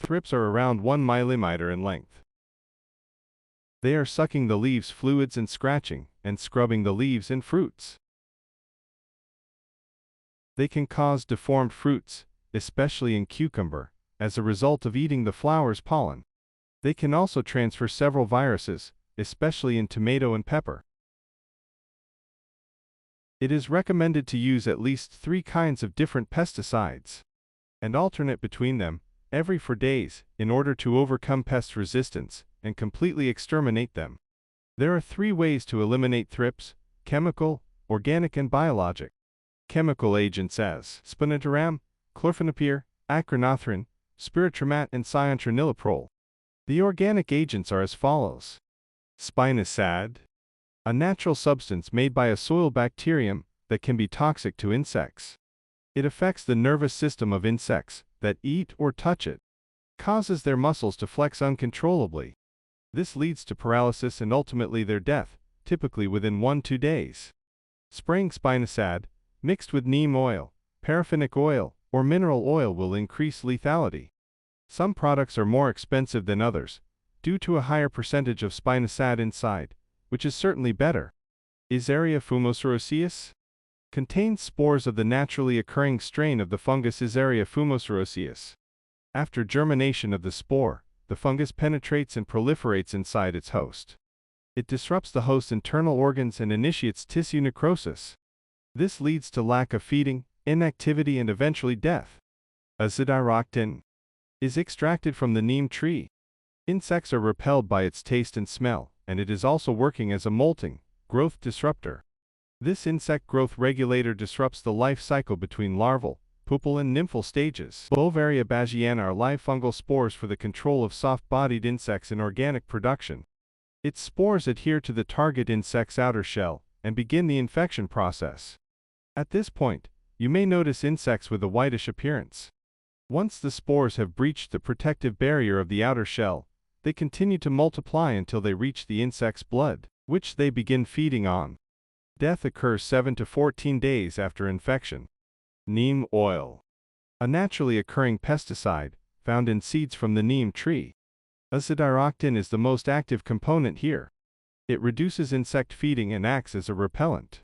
Thrips are around 1 millimeter in length. They are sucking the leaves' fluids and scratching and scrubbing the leaves and fruits. They can cause deformed fruits, especially in cucumber, as a result of eating the flower's pollen. They can also transfer several viruses, especially in tomato and pepper. It is recommended to use at least 3 kinds of different pesticides and alternate between them every 4 days in order to overcome pest resistance and completely exterminate them. There are 3 ways to eliminate thrips: chemical, organic, and biologic. Chemical agents as spinetoram, chlorphenapir, acronathrin, spiritramat, and cyantroniloprol. The organic agents are as follows. Spinosad, a natural substance made by a soil bacterium that can be toxic to insects. It affects the nervous system of insects that eat or touch it, causes their muscles to flex uncontrollably. This leads to paralysis and ultimately their death, typically within 1–2 days. Spraying spinosad, mixed with neem oil, paraffinic oil, or mineral oil will increase lethality. Some products are more expensive than others, due to a higher percentage of spinosad inside, which is certainly better. Isaria fumoseroseus contains spores of the naturally occurring strain of the fungus Isaria fumoseroseus. After germination of the spore, the fungus penetrates and proliferates inside its host. It disrupts the host's internal organs and initiates tissue necrosis. This leads to lack of feeding, inactivity, and eventually death. Azadirachtin is extracted from the neem tree. Insects are repelled by its taste and smell, and it is also working as a molting, growth disruptor. This insect growth regulator disrupts the life cycle between larval, pupal, and nymphal stages. Beauveria bagiana are live fungal spores for the control of soft-bodied insects in organic production. Its spores adhere to the target insect's outer shell and begin the infection process. At this point, you may notice insects with a whitish appearance. Once the spores have breached the protective barrier of the outer shell, they continue to multiply until they reach the insect's blood, which they begin feeding on. Death occurs 7 to 14 days after infection. Neem oil, a naturally occurring pesticide found in seeds from the neem tree. Azadirachtin is the most active component here. It reduces insect feeding and acts as a repellent.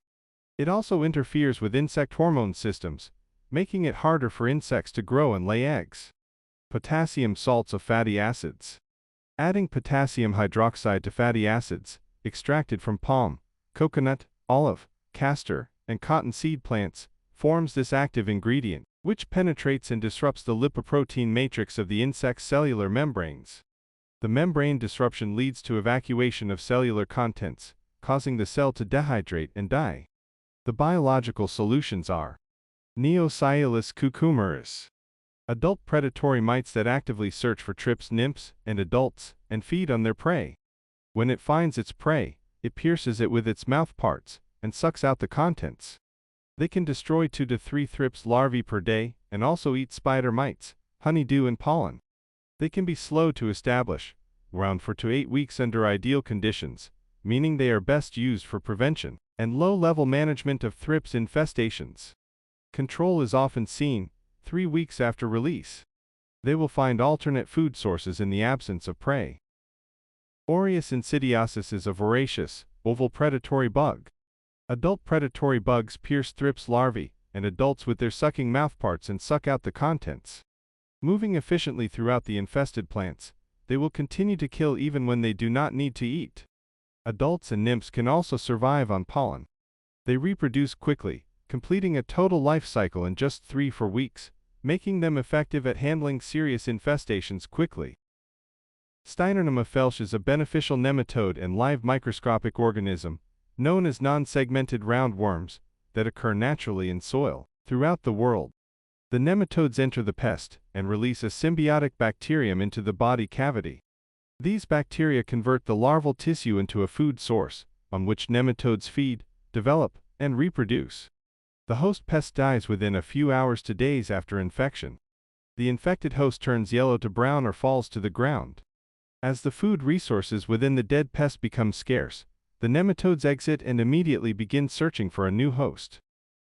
It also interferes with insect hormone systems, making it harder for insects to grow and lay eggs. Potassium salts of fatty acids. Adding potassium hydroxide to fatty acids, extracted from palm, coconut, olive, castor, and cottonseed plants, forms this active ingredient, which penetrates and disrupts the lipoprotein matrix of the insect's cellular membranes. The membrane disruption leads to evacuation of cellular contents, causing the cell to dehydrate and die. The biological solutions are Neosciolus cucumeris, adult predatory mites that actively search for thrips nymphs and adults and feed on their prey. When it finds its prey, it pierces it with its mouth parts and sucks out the contents. They can destroy 2 to 3 thrips larvae per day and also eat spider mites, honeydew, and pollen. They can be slow to establish, around 4 to 8 weeks under ideal conditions, meaning they are best used for prevention and low-level management of thrips infestations. Control is often seen 3 weeks after release. They will find alternate food sources in the absence of prey. Aureus insidiosus is a voracious, oval predatory bug. Adult predatory bugs pierce thrips larvae and adults with their sucking mouthparts and suck out the contents. Moving efficiently throughout the infested plants, they will continue to kill even when they do not need to eat. Adults and nymphs can also survive on pollen. They reproduce quickly, completing a total life cycle in just 3–4 weeks, making them effective at handling serious infestations quickly. Steinernema felsch is a beneficial nematode and live microscopic organism, known as non-segmented roundworms, that occur naturally in soil throughout the world. The nematodes enter the pest and release a symbiotic bacterium into the body cavity. These bacteria convert the larval tissue into a food source, on which nematodes feed, develop, and reproduce. The host pest dies within a few hours to days after infection. The infected host turns yellow to brown or falls to the ground. As the food resources within the dead pest become scarce, the nematodes exit and immediately begin searching for a new host.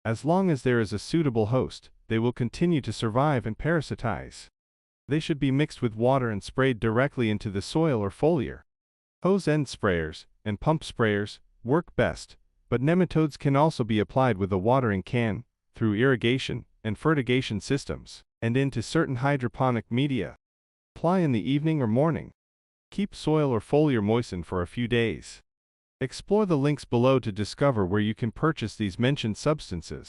As long as there is a suitable host, they will continue to survive and parasitize. They should be mixed with water and sprayed directly into the soil or foliar. Hose end sprayers and pump sprayers work best, but nematodes can also be applied with a watering can, through irrigation and fertigation systems, and into certain hydroponic media. Apply in the evening or morning. Keep soil or foliar moistened for a few days. Explore the links below to discover where you can purchase these mentioned substances.